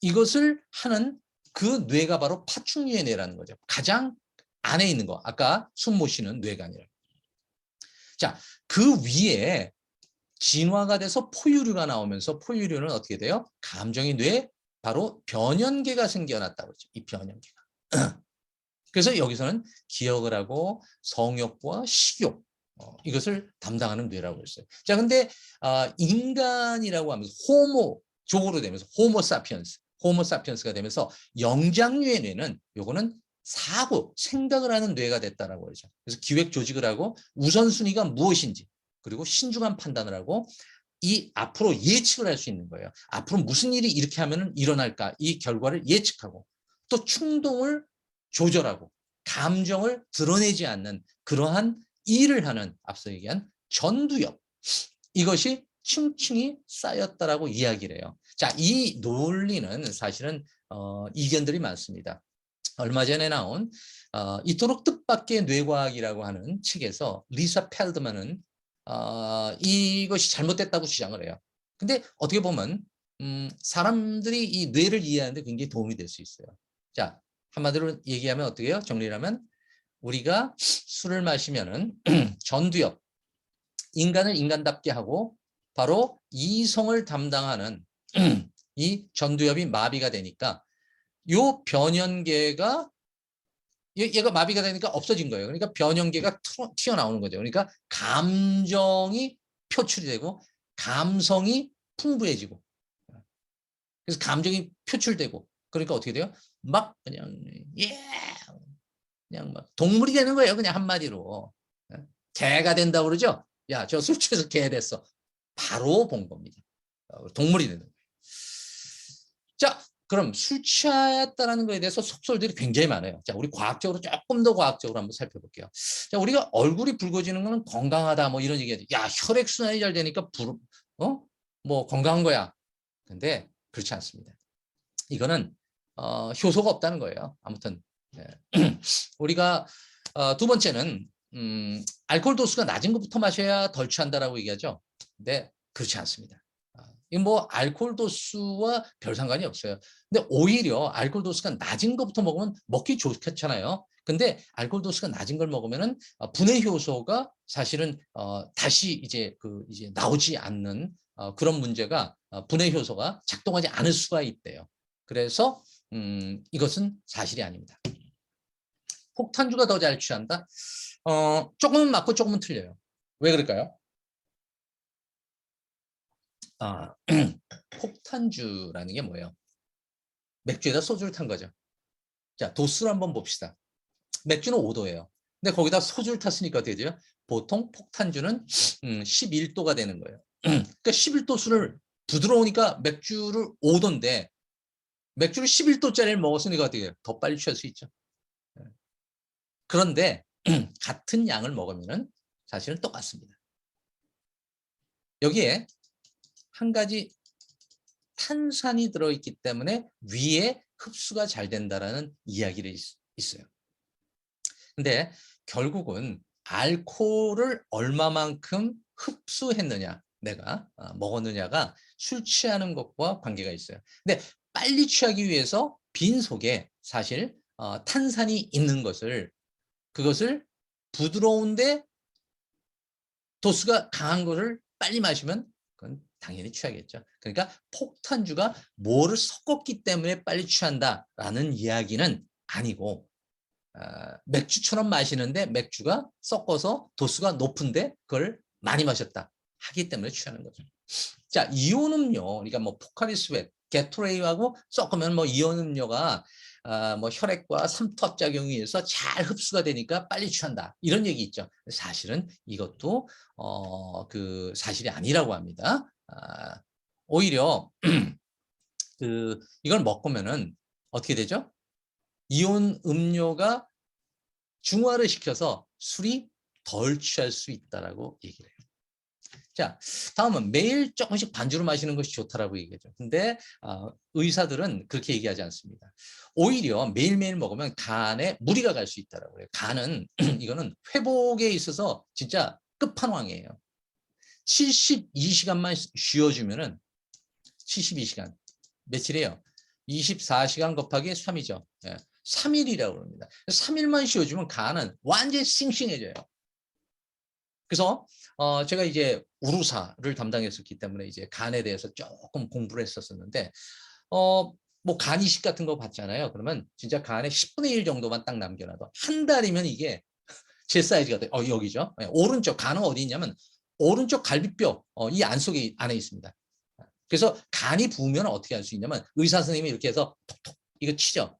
이것을 하는 그 뇌가 바로 파충류의 뇌라는 거죠. 가장 안에 있는 거. 아까 숨 못 쉬는 뇌가 아니라. 자, 그 위에 진화가 돼서 포유류가 나오면서 포유류는 어떻게 돼요? 감정의 뇌, 바로 변연계가 생겨났다고 그러죠. 이 변연계가. 그래서 여기서는 기억을 하고 성욕과 식욕 이것을 담당하는 뇌라고 했어요. 자, 근데 인간이라고 하면서 호모족으로 되면서 호모사피엔스가 되면서 영장류의 뇌는 요거는 사고, 생각을 하는 뇌가 됐다라고 그러죠. 그래서 기획 조직을 하고 우선순위가 무엇인지 그리고 신중한 판단을 하고 이 앞으로 예측을 할 수 있는 거예요. 앞으로 무슨 일이 이렇게 하면 일어날까 이 결과를 예측하고 또 충동을 조절하고 감정을 드러내지 않는 그러한 일을 하는 앞서 얘기한 전두엽 이것이 층층이 쌓였다라고 이야기를 해요. 자, 이 논리는 사실은 이견들이 많습니다. 얼마 전에 나온 이토록 뜻밖의 뇌과학이라고 하는 책에서 리사 펠드만은 이것이 잘못됐다고 주장을 해요. 근데 어떻게 보면 사람들이 이 뇌를 이해하는데 굉장히 도움이 될 수 있어요. 자, 한마디로 얘기하면 어떻게 해요? 정리를 하면 우리가 술을 마시면은 전두엽, 인간을 인간답게 하고 바로 이성을 담당하는 이 전두엽이 마비가 되니까 요 변연계가 얘가 마비가 되니까 없어진 거예요. 그러니까 변연계가 튀어나오는 거죠. 그러니까 감정이 표출이 되고 감성이 풍부해지고 그래서 감정이 표출되고 그러니까 어떻게 돼요? 막 그냥 그냥 막 동물이 되는 거예요. 그냥 한마디로 개가 된다고 그러죠. 야, 저 술 취해서 개 됐어. 바로 본 겁니다. 동물이 되는 거예요. 자, 그럼 술 취했다라는 거에 대해서 속설들이 굉장히 많아요. 자, 우리 과학적으로 조금 더 과학적으로 한번 살펴볼게요. 자, 우리가 얼굴이 붉어지는 거는 건강하다 뭐 이런 얘기하지. 야, 혈액순환이 잘 되니까 뭐 건강한 거야. 근데 그렇지 않습니다. 이거는 효소가 없다는 거예요. 아무튼 예. 우리가 두 번째는 알코올 도수가 낮은 것부터 마셔야 덜 취한다라고 얘기하죠. 근데 그렇지 않습니다. 이 뭐 알코올 도수와 별 상관이 없어요. 근데 오히려 알코올 도수가 낮은 것부터 먹으면 먹기 좋겠잖아요. 근데 알코올 도수가 낮은 걸 먹으면은 분해 효소가 사실은 다시 이제 나오지 않는 그런 문제가 분해 효소가 작동하지 않을 수가 있대요. 그래서 이것은 사실이 아닙니다. 폭탄주가 더 잘 취한다? 조금은 맞고 조금은 틀려요. 왜 그럴까요? 아, 폭탄주라는 게 뭐예요? 맥주에다 소주를 탄 거죠. 자, 도수를 한번 봅시다. 맥주는 5도예요. 근데 거기다 소주를 탔으니까 어떻게 돼요? 보통 폭탄주는 11도가 되는 거예요. 그러니까 11도수를 부드러우니까 맥주를 5도인데 맥주를 11도짜리를 먹었으니까 어떻게 해요? 더 빨리 취할 수 있죠. 그런데 같은 양을 먹으면 사실은 똑같습니다. 여기에 한 가지 탄산이 들어있기 때문에 위에 흡수가 잘 된다라는 이야기를 있어요. 근데 결국은 알코올을 얼마만큼 흡수했느냐, 내가 먹었느냐가 술 취하는 것과 관계가 있어요. 근데 빨리 취하기 위해서 빈속에 사실 탄산이 있는 그것을 부드러운데 도수가 강한 거를 빨리 마시면 그건 당연히 취하겠죠. 그러니까 폭탄주가 뭐를 섞었기 때문에 빨리 취한다라는 이야기는 아니고 맥주처럼 마시는데 맥주가 섞어서 도수가 높은데 그걸 많이 마셨다 하기 때문에 취하는 거죠. 자, 이온 음료, 그러니까 뭐 포카리 스웨트, 게토레이하고 섞으면 뭐 이온 음료가 뭐 혈액과 삼투압 작용에 의해서 잘 흡수가 되니까 빨리 취한다. 이런 얘기 있죠. 사실은 이것도 그 사실이 아니라고 합니다. 오히려 이걸 먹으면은 어떻게 되죠? 이온 음료가 중화를 시켜서 술이 덜 취할 수 있다라고 얘기를 해요. 자, 다음은 매일 조금씩 반주로 마시는 것이 좋다라고 얘기하죠. 근데 의사들은 그렇게 얘기하지 않습니다. 오히려 매일매일 먹으면 간에 무리가 갈 수 있다라고 해요. 간은 이거는 회복에 있어서 진짜 끝판왕이에요. 72시간만 쉬어주면은 72시간 며칠이에요? 24시간 곱하기 3이죠. 예. 3일이라고 합니다. 3일만 쉬어주면 간은 완전히 싱싱해져요. 그래서 제가 이제 우루사를 담당했었기 때문에 이제 간에 대해서 조금 공부를 했었는데 뭐 간 이식 같은 거 봤잖아요. 그러면 진짜 간에 10분의 1 정도만 딱 남겨놔도 한 달이면 이게 제 사이즈가 돼요. 여기죠. 네, 오른쪽 간은 어디 있냐면 오른쪽 갈비뼈 이 안에 있습니다. 그래서 간이 부으면 어떻게 할 수 있냐면 의사 선생님이 이렇게 해서 톡톡 이거 치죠.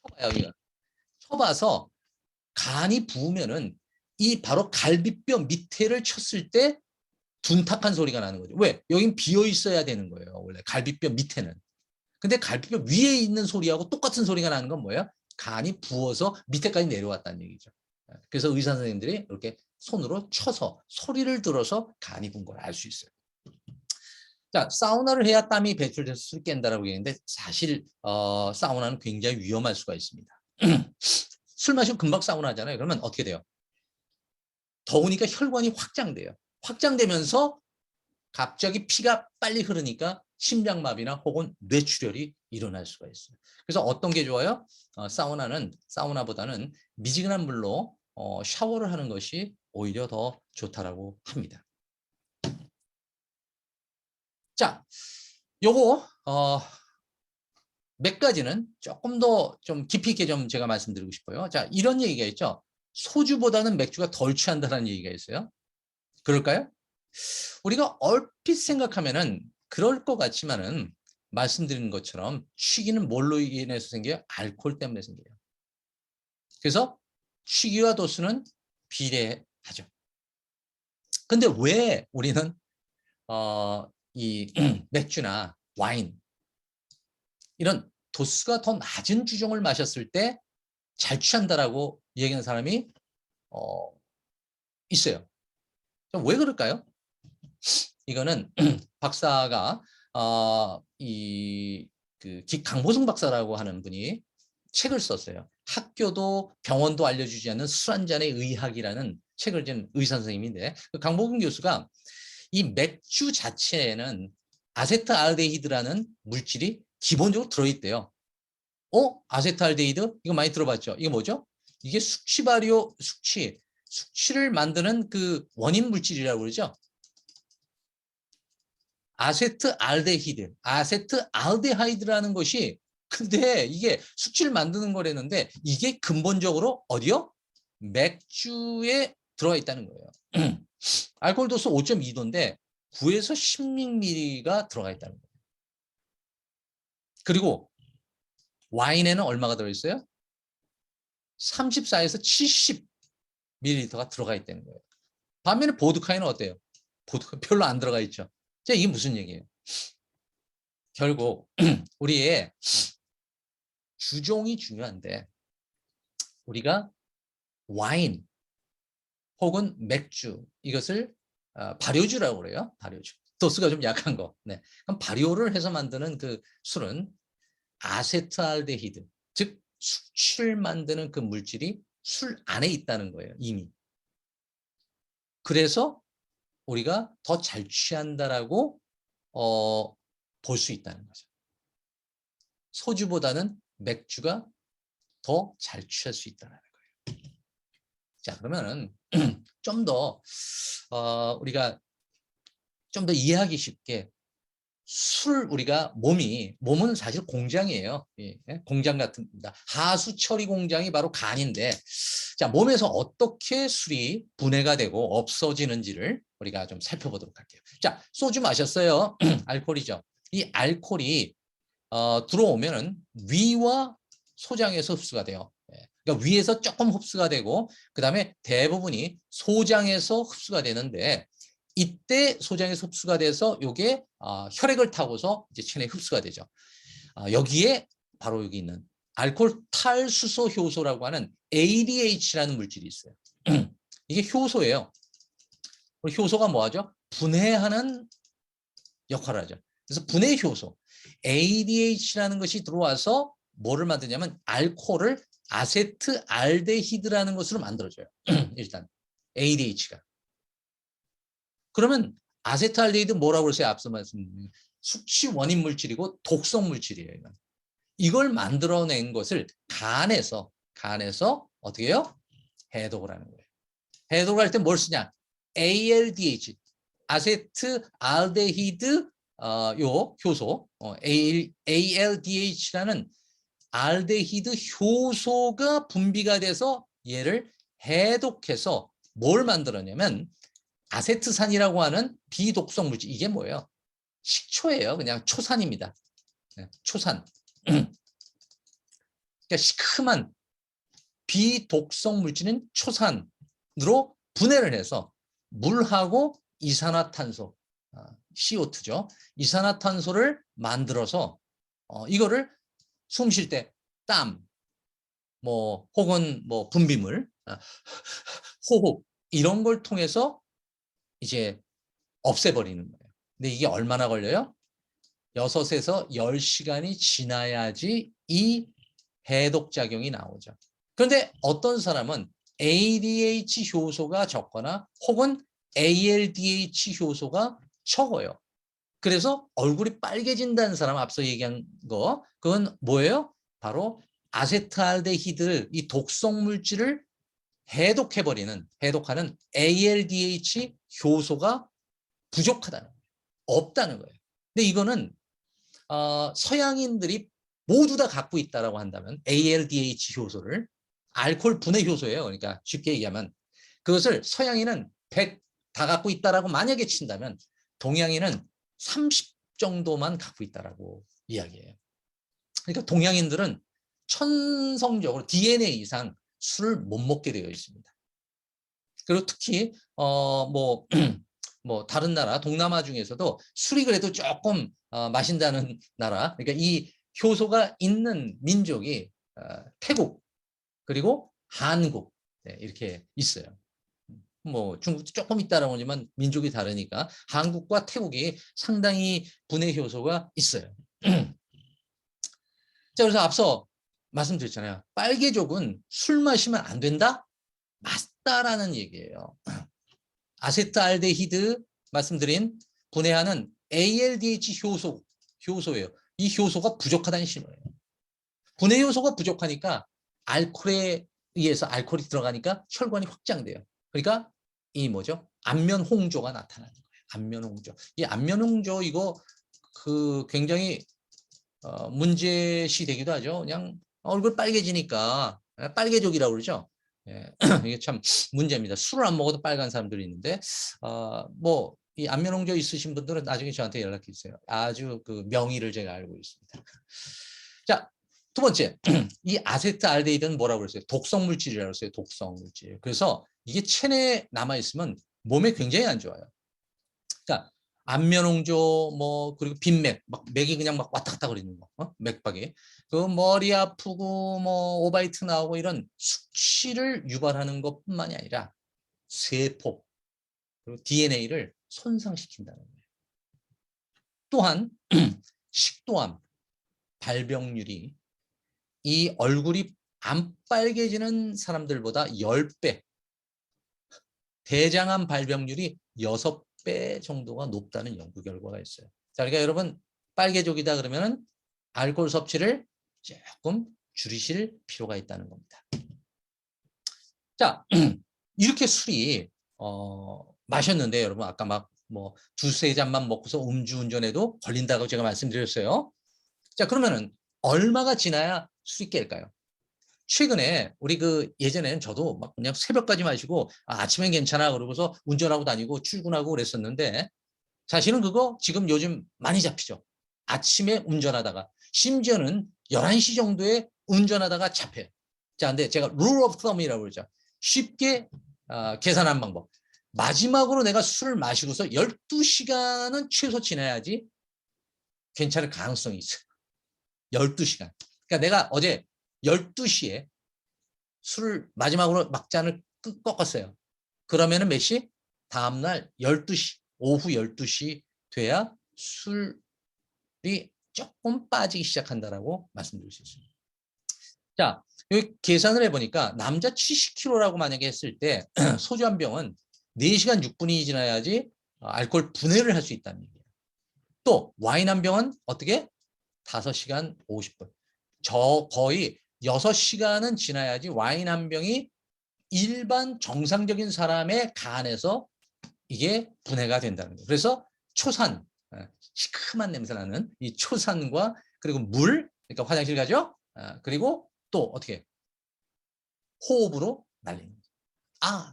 쳐봐요. 이거. 쳐봐서 간이 부으면은 이 바로 갈비뼈 밑에를 쳤을 때 둔탁한 소리가 나는 거죠. 왜? 여긴 비어 있어야 되는 거예요. 원래 갈비뼈 밑에는. 근데 갈비뼈 위에 있는 소리하고 똑같은 소리가 나는 건 뭐예요? 간이 부어서 밑에까지 내려왔다는 얘기죠. 그래서 의사 선생님들이 이렇게 손으로 쳐서 소리를 들어서 간이 부은 걸 알 수 있어요. 자, 사우나를 해야 땀이 배출돼서 술 깬다라고 얘기했는데 사실 사우나는 굉장히 위험할 수가 있습니다. 술 마시면 금방 사우나 하잖아요. 그러면 어떻게 돼요? 더우니까 혈관이 확장돼요. 확장되면서 갑자기 피가 빨리 흐르니까 심장마비나 혹은 뇌출혈이 일어날 수가 있어요. 그래서 어떤 게 좋아요? 사우나보다는 미지근한 물로 샤워를 하는 것이 오히려 더 좋다라고 합니다. 자, 요거 몇 가지는 조금 더 좀 깊이 있게 좀 제가 말씀드리고 싶어요. 자, 이런 얘기가 있죠. 소주보다는 맥주가 덜 취한다는 얘기가 있어요. 그럴까요? 우리가 얼핏 생각하면은 그럴 것 같지만은 말씀드린 것처럼 취기는 뭘로 인해서 생겨요? 알코올 때문에 생겨요. 그래서 취기와 도수는 비례하죠. 근데 왜 우리는 이 맥주나 와인 이런 도수가 더 낮은 주종을 마셨을 때 잘 취한다라고 얘기하는 사람이 있어요. 왜 그럴까요? 이거는 박사가 이 강보성 박사라고 하는 분이 책을 썼어요. 학교도 병원도 알려주지 않는 술 한 잔의 의학이라는 책을 지은 의사 선생님인데, 그 강보경 교수가 이 맥주 자체에는 아세트알데히드라는 물질이 기본적으로 들어있대요. 아세트알데히드? 이거 많이 들어봤죠? 이거 뭐죠? 이게 숙취를 만드는 그 원인 물질이라고 그러죠. 아세트알데히드, 아세트알데하이드라는 것이, 근데 이게 숙취를 만드는 거라는데 이게 근본적으로 어디요? 맥주에 들어가 있다는 거예요. 알코올 도수 5.2도인데 9에서 16ml가 들어가 있다는 거예요. 그리고 와인에는 얼마가 들어있어요? 34에서 70ml가 들어가 있다는 거예요. 반면에 보드카에는 어때요? 보드카 별로 안 들어가 있죠. 자, 이게 무슨 얘기예요? 결국 우리의 주종이 중요한데, 우리가 와인 혹은 맥주, 이것을 발효주라고 그래요. 발효주. 도수가 좀 약한 거. 네. 그럼 발효를 해서 만드는 그 술은 아세트알데히드, 즉 숙취를 만드는 그 물질이 술 안에 있다는 거예요, 이미. 그래서 우리가 더 잘 취한다라고 볼 수 있다는 거죠. 소주보다는 맥주가 더 잘 취할 수 있다는 거예요. 자, 그러면은 좀 더 우리가 좀 더 이해하기 쉽게, 우리가 몸은 사실 공장이에요. 예, 공장 같습니다. 하수 처리 공장이 바로 간인데, 자, 몸에서 어떻게 술이 분해가 되고 없어지는지를 우리가 좀 살펴보도록 할게요. 자, 소주 마셨어요. 알코올이죠. 이 알코올이 들어오면은 위와 소장에서 흡수가 돼요. 그러니까 위에서 조금 흡수가 되고, 그 다음에 대부분이 소장에서 흡수가 되는데, 이때 소장에서 흡수가 돼서 이게 혈액을 타고서 이제 체내에 흡수가 되죠. 여기에 바로 여기 있는 알코올 탈수소 효소라고 하는 ADH라는 물질이 있어요. 이게 효소예요. 효소가 뭐하죠? 분해하는 역할을 하죠. 그래서 분해 효소 ADH라는 것이 들어와서 뭐를 만드냐면 알코올을 아세트알데히드라는 것으로 만들어줘요. 일단 ADH가. 그러면 아세트알데히드 뭐라고 그랬어요? 앞서 말씀드린 숙취 원인 물질이고 독성 물질이에요. 이걸 만들어낸 것을 간에서 어떻게 해요? 해독을 하는 거예요. 해독을 할 때 뭘 쓰냐? ALDH, 아세트알데히드 요 효소, ALDH라는 알데히드 효소가 분비가 돼서 얘를 해독해서 뭘 만들었냐면 아세트산이라고 하는 비독성 물질. 이게 뭐예요? 식초예요. 그냥 초산입니다. 초산. 그러니까 시큼한 비독성 물질인 초산으로 분해를 해서 물하고 이산화탄소, CO2죠. 이산화탄소를 만들어서 이거를 숨 쉴 때 땀, 혹은 분비물, 호흡 이런 걸 통해서 이제 없애버리는 거예요. 근데 이게 얼마나 걸려요? 6에서 10시간이 지나야지 이 해독작용이 나오죠. 그런데 어떤 사람은 ADH 효소가 적거나 혹은 ALDH 효소가 적어요. 그래서 얼굴이 빨개진다는 사람, 앞서 얘기한 거, 그건 뭐예요? 바로 아세트알데히드, 이 독성 물질을 해독하는 ALDH 효소가 부족하다는 거예요. 없다는 거예요. 근데 이거는 서양인들이 모두 다 갖고 있다라고 한다면 ALDH 효소를, 알코올 분해 효소예요. 그러니까 쉽게 얘기하면 그것을 서양인은 100 다 갖고 있다라고 만약에 친다면 동양인은 30 정도만 갖고 있다라고 이야기해요. 그러니까 동양인들은 천성적으로 DNA 이상 술을 못 먹게 되어 있습니다. 그리고 특히 다른 나라 동남아 중에서도 술이 그래도 조금 마신다는 나라, 그러니까 이 효소가 있는 민족이 태국 그리고 한국, 네, 이렇게 있어요. 중국도 조금 있다라고 하지만 민족이 다르니까 한국과 태국이 상당히 분해 효소가 있어요. 자, 그래서 앞서 말씀드렸잖아요. 빨개족은 술 마시면 안 된다? 맞다라는 얘기예요. 아세트알데히드 말씀드린 분해하는 ALDH 효소예요. 이 효소가 부족하다는 신호예요. 분해 효소가 부족하니까 알코올에 의해서 알코올이 들어가니까 혈관이 확장돼요. 그러니까 이 뭐죠? 안면 홍조가 나타나는 거예요. 안면 홍조. 이 안면 홍조 이거 굉장히 문제시 되기도 하죠. 그냥 얼굴 빨개지니까 빨개족이라고 그러죠. 예, 이게 참 문제입니다. 술을 안 먹어도 빨간 사람들이 있는데 뭐 이 안면홍조 있으신 분들은 나중에 저한테 연락해 주세요. 아주 그 명의를 제가 알고 있습니다. 자, 두 번째, 이 아세트알데히드는 뭐라고 그랬어요? 독성 물질이라고 했어요. 독성 물질. 그래서 이게 체내에 남아 있으면 몸에 굉장히 안 좋아요. 그러니까 안면홍조 뭐 그리고 빈맥 막 맥이 그냥 막 왔다 갔다 거리는 거 맥박이 그 머리 아프고 뭐 오바이트 나오고 이런 숙취를 유발하는 것뿐만이 아니라 세포 그리고 DNA를 손상시킨다는 거예요. 또한 식도암 발병률이 이 얼굴이 안 빨개지는 사람들보다 10배 대장암 발병률이 6배 정도가 높다는 연구 결과가 있어요. 자, 그러니까 여러분 빨개족이다 그러면은 알코올 섭취를 조금 줄이실 필요가 있다는 겁니다. 자, 이렇게 술이 마셨는데 여러분 아까 막 뭐 두세 잔만 먹고서 음주운전해도 걸린다고 제가 말씀드렸어요. 자, 그러면은 얼마가 지나야 술이 깰까요? 최근에 우리 예전에는 저도 막 그냥 새벽까지 마시고 아침엔 괜찮아 그러고서 운전하고 다니고 출근하고 그랬었는데 사실은 그거 지금 요즘 많이 잡히죠. 아침에 운전하다가 심지어는 11시 정도에 운전하다가 잡혀요. 자, 근데 제가 rule of thumb이라고 그러죠. 쉽게 계산한 방법. 마지막으로 내가 술을 마시고서 12시간은 최소 지나야지 괜찮을 가능성이 있어요. 12시간. 그러니까 내가 어제 12시에 술을 마지막으로 막잔을 꺾었어요. 그러면은 몇 시? 다음날 12시, 오후 12시 돼야 술이 조금 빠지기 시작한다라고 말씀드릴 수 있습니다. 자, 여기 계산을 해보니까 남자 70kg라고 만약에 했을 때 소주 한 병은 4시간 6분이 지나야지 알코올 분해를 할 수 있다는 얘기예요. 또 와인 한 병은 어떻게? 5시간 50분. 거의 6시간은 지나야지 와인 한 병이 일반 정상적인 사람의 간에서 이게 분해가 된다는 거예요. 그래서 초산, 시큼한 냄새 나는 이 초산과 그리고 물, 그러니까 화장실 가죠. 그리고 또 어떻게 호흡으로 날리는 거죠.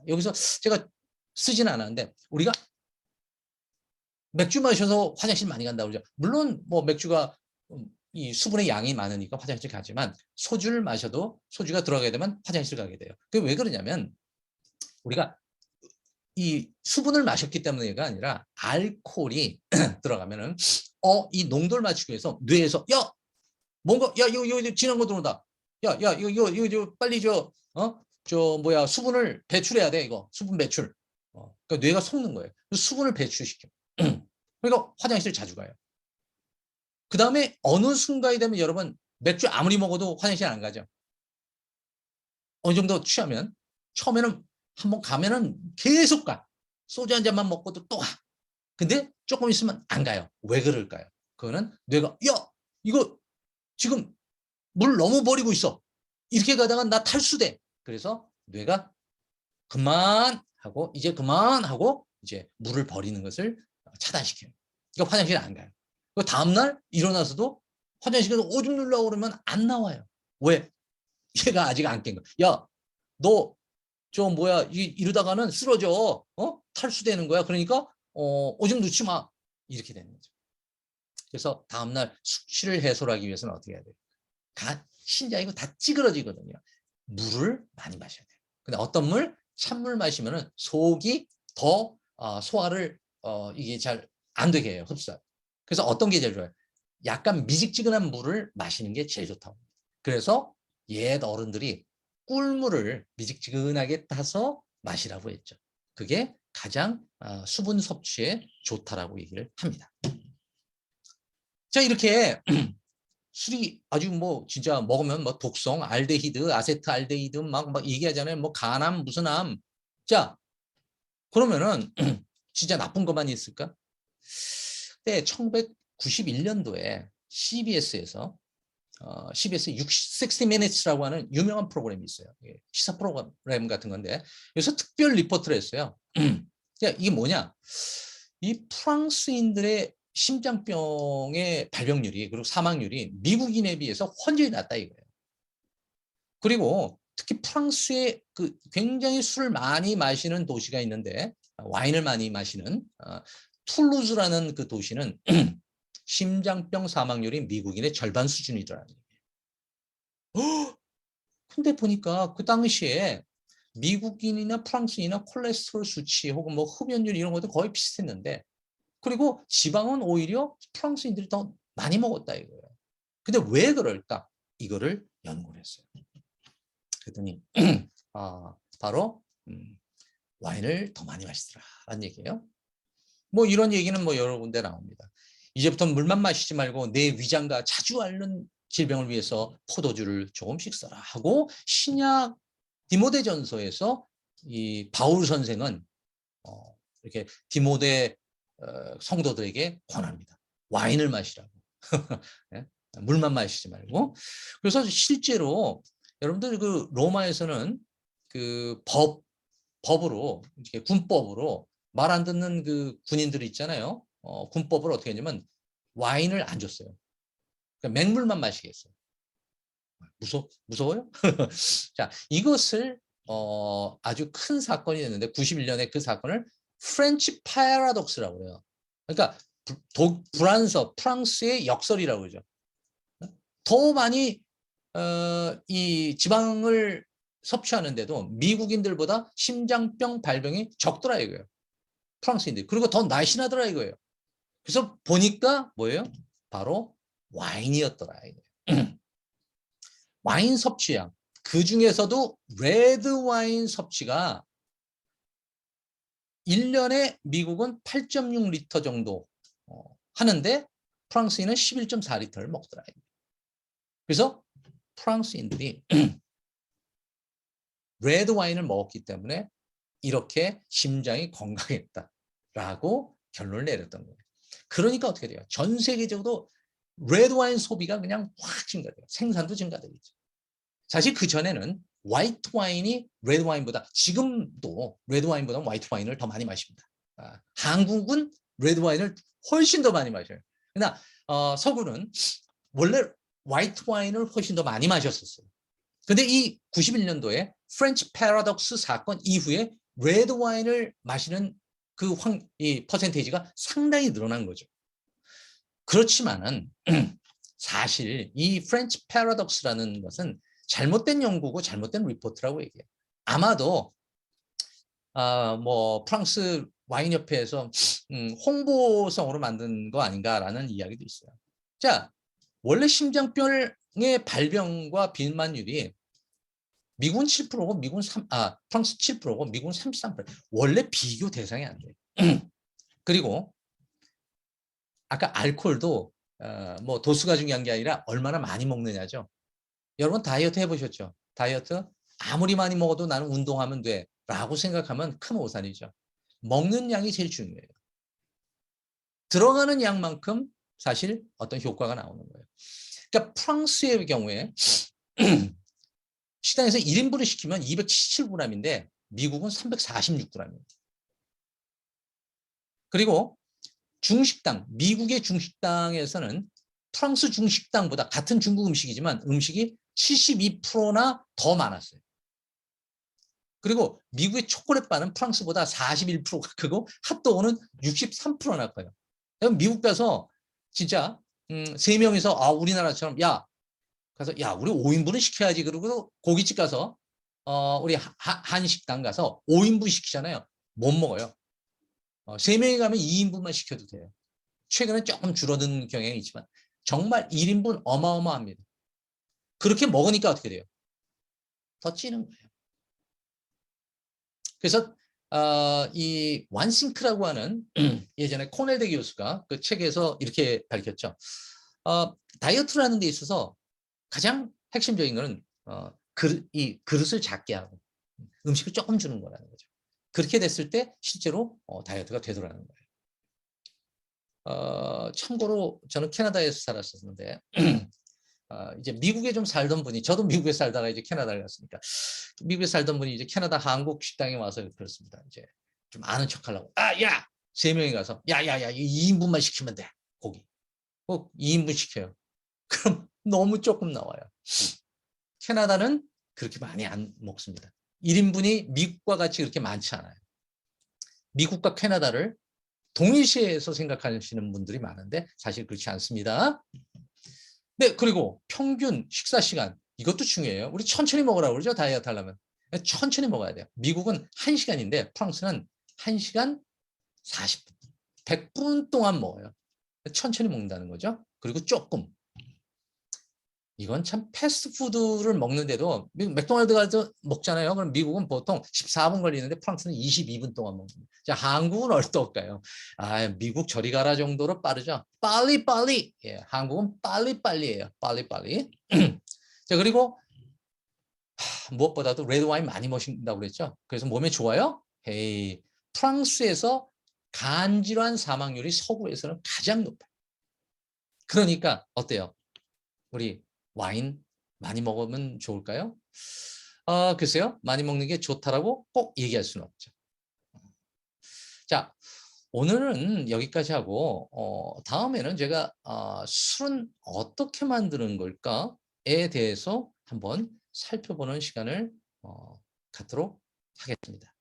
여기서 제가 쓰진 않았는데 우리가 맥주 마셔서 화장실 많이 간다고 그러죠. 물론 뭐 맥주가 이 수분의 양이 많으니까 화장실 가지만 소주를 마셔도 소주가 들어가게 되면 화장실 가게 돼요. 그게 왜 그러냐면 우리가 이 수분을 마셨기 때문에가 아니라 알코올이 들어가면은 이 농도를 맞추기 위해서 뇌에서 뭔가 이거 진한 거 들어온다. 이거 빨리 수분을 배출해야 돼 이거 수분 배출. 그러니까 뇌가 속는 거예요. 수분을 배출시켜. 그러니까 화장실 자주 가요. 그 다음에 어느 순간이 되면 여러분 맥주 아무리 먹어도 화장실 안 가죠. 어느 정도 취하면 처음에는 한번 가면은 계속 가. 소주 한 잔만 먹고도 또 가. 근데 조금 있으면 안 가요. 왜 그럴까요? 그거는 뇌가 이거 지금 물 너무 버리고 있어. 이렇게 가다가 나 탈수돼. 그래서 뇌가 그만하고 이제 그만하고 이제 물을 버리는 것을 차단시켜요. 그러니까 화장실 안 가요. 그 다음날 일어나서도 화장실 가서 오줌 누려고 그러면 안 나와요. 왜? 얘가 아직 안 깬 거야. 너 이러다가는 쓰러져. 탈수되는 거야. 그러니까 오줌 넣지 마. 이렇게 되는 거죠. 그래서 다음날 숙취를 해소하기 위해서는 어떻게 해야 돼요? 신장이고 다 찌그러지거든요. 물을 많이 마셔야 돼요. 근데 어떤 물? 찬물 마시면 속이 더 소화를 이게 잘 안 되게 해요. 흡수가. 그래서 어떤 게 제일 좋아요? 약간 미직지근한 물을 마시는 게 제일 좋다고. 그래서 옛 어른들이 꿀물을 미직지근하게 타서 마시라고 했죠. 그게 가장 수분 섭취에 좋다라고 얘기를 합니다. 자, 이렇게 술이 아주 뭐 진짜 먹으면 뭐 독성, 알데히드, 아세트알데히드 막 얘기하잖아요. 뭐 간암, 무슨 암. 자, 그러면은 진짜 나쁜 것만 있을까? 그때 1991년도에 CBS에서 CBS 60 Minutes라고 하는 유명한 프로그램이 있어요. 시사 프로그램 같은 건데 여기서 특별 리포트를 했어요. 야, 이게 뭐냐? 이 프랑스인들의 심장병의 발병률이 그리고 사망률이 미국인에 비해서 혼전히 낮다 이거예요. 그리고 특히 프랑스에 그 굉장히 술을 많이 마시는 도시가 있는데 와인을 많이 마시는 툴루즈라는 그 도시는 심장병 사망률이 미국인의 절반 수준이더라는 얘기예요. 근데 보니까 그 당시에 미국인이나 프랑스인이나 콜레스테롤 수치 혹은 뭐 흡연율 이런 것도 거의 비슷했는데 그리고 지방은 오히려 프랑스인들이 더 많이 먹었다 이거예요. 근데 왜 그럴까? 이거를 연구를 했어요. 그랬더니 바로 와인을 더 많이 마시더라라는 얘기예요. 뭐 이런 얘기는 뭐 여러 군데 나옵니다. 이제부터 물만 마시지 말고 내 위장과 자주 앓는 질병을 위해서 포도주를 조금씩 써라 하고 신약 디모데전서에서 이 바울 선생은 이렇게 디모데 성도들에게 권합니다. 와인을 마시라고. 네? 물만 마시지 말고. 그래서 실제로 여러분들 그 로마에서는 그 법으로 이렇게 군법으로 말 안 듣는 그 군인들이 있잖아요. 군법을 어떻게 했냐면 와인을 안 줬어요. 그러니까 맹물만 마시게 했어요. 무서워요? 자, 이것을 아주 큰 사건이 됐는데 91년에 그 사건을 프렌치 파라독스라고 해요. 그러니까 불안서, 프랑스의 역설이라고 그러죠. 더 많이 이 지방을 섭취하는데도 미국인들보다 심장병 발병이 적더라 이거예요. 프랑스인들. 그리고 더 날씬하더라 이거예요. 그래서 보니까 뭐예요? 바로 와인이었더라 이거예요. 와인 섭취량. 그 중에서도 레드 와인 섭취가 1년에 미국은 8.6리터 정도 하는데 프랑스인은 11.4리터를 먹더라. 그래서 프랑스인들이 레드 와인을 먹었기 때문에 이렇게 심장이 건강했다라고 결론을 내렸던 거예요. 그러니까 어떻게 돼요? 전 세계적으로 레드 와인 소비가 그냥 확 증가돼요. 생산도 증가되겠죠. 사실 그 전에는 화이트 와인이 레드 와인보다 지금도 레드 와인보다 화이트 와인을 더 많이 마십니다. 한국은 레드 와인을 훨씬 더 많이 마셔요. 그러나 서구는 원래 화이트 와인을 훨씬 더 많이 마셨었어요. 근데 이 91년도에 프렌치 패러독스 사건 이후에 레드 와인을 마시는 이 퍼센테이지가 상당히 늘어난 거죠. 그렇지만은 사실 이 프렌치 패러독스라는 것은 잘못된 연구고 잘못된 리포트라고 얘기해요. 아마도 뭐 프랑스 와인협회에서 홍보성으로 만든 거 아닌가라는 이야기도 있어요. 자, 원래 심장병의 발병과 비만율이 미국은 7%고 프랑스 7%고 미국은 33%. 원래 비교 대상이 안 돼요. 그리고 아까 알코올도 뭐 도수가 중요한 게 아니라 얼마나 많이 먹느냐죠. 여러분 다이어트 해보셨죠? 다이어트 아무리 많이 먹어도 나는 운동하면 돼 라고 생각하면 큰 오산이죠. 먹는 양이 제일 중요해요. 들어가는 양만큼 사실 어떤 효과가 나오는 거예요. 그러니까 프랑스의 경우에 식당에서 1인분을 시키면 277g인데 미국은 346g입니다. 그리고 중식당, 미국의 중식당에서는 프랑스 중식당보다 같은 중국 음식이지만 음식이 72%나 더 많았어요. 그리고 미국의 초콜릿바는 프랑스보다 41%가 크고 핫도그는 63%나 커요. 미국 가서 진짜 3명이서 우리나라처럼 가서 우리 5인분을 시켜야지. 그러고 고깃집 가서 우리 한식당 가서 5인분 시키잖아요. 못 먹어요. 3명이 가면 2인분만 시켜도 돼요. 최근에 조금 줄어든 경향이 있지만 정말 1인분 어마어마합니다. 그렇게 먹으니까 어떻게 돼요? 더 찌는 거예요. 그래서 이 완싱크라고 하는 예전에 코넬대 교수가 그 책에서 이렇게 밝혔죠. 다이어트를 하는 데 있어서 가장 핵심적인 거는 이 그릇을 작게 하고 음식을 조금 주는 거라는 거죠. 그렇게 됐을 때 실제로 다이어트가 되더라는 거예요. 참고로 저는 캐나다에서 살았었는데 이제 미국에 좀 살던 분이, 저도 미국에 살다가 이제 캐나다를 갔으니까, 미국에 살던 분이 이제 캐나다 한국 식당에 와서 그렇습니다. 이제 좀 아는 척하려고, 야, 3명이 가서 야야야 2인분만 시키면 돼, 고기 꼭 2인분 시켜요. 그럼 너무 조금 나와요. 캐나다는 그렇게 많이 안 먹습니다. 1인분이 미국과 같이 그렇게 많지 않아요. 미국과 캐나다를 동일시해서 생각하시는 분들이 많은데 사실 그렇지 않습니다. 네, 그리고 평균 식사 시간, 이것도 중요해요. 우리 천천히 먹으라고 그러죠, 다이어트 하려면. 천천히 먹어야 돼요. 미국은 1시간인데 프랑스는 1시간 40분, 100분 동안 먹어요. 천천히 먹는다는 거죠. 그리고 조금. 이건 참 패스트푸드를 먹는데도, 미국 맥도날드 가서 먹잖아요. 그럼 미국은 보통 14분 걸리는데 프랑스는 22분 동안 먹습니다. 자, 한국은 어떨까요? 미국 저리 가라 정도로 빠르죠. 빨리빨리. 예, 한국은 빨리빨리예요. 빨리빨리. 자, 그리고 무엇보다도 레드 와인 많이 마신다고 그랬죠. 그래서 몸에 좋아요? 헤이, 프랑스에서 간질환 사망률이 서구에서는 가장 높아요. 그러니까 어때요? 우리 와인 많이 먹으면 좋을까요? 글쎄요. 많이 먹는 게 좋다라고 꼭 얘기할 수는 없죠. 자, 오늘은 여기까지 하고 다음에는 제가 술은 어떻게 만드는 걸까에 대해서 한번 살펴보는 시간을 갖도록 하겠습니다.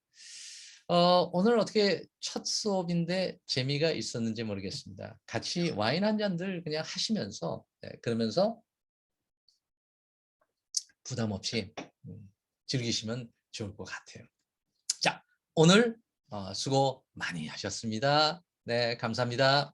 오늘 어떻게 첫 수업인데 재미가 있었는지 모르겠습니다. 같이 와인 한 잔들 그냥 하시면서, 그러면서 부담 없이 즐기시면 좋을 것 같아요. 자, 오늘 수고 많이 하셨습니다. 네, 감사합니다.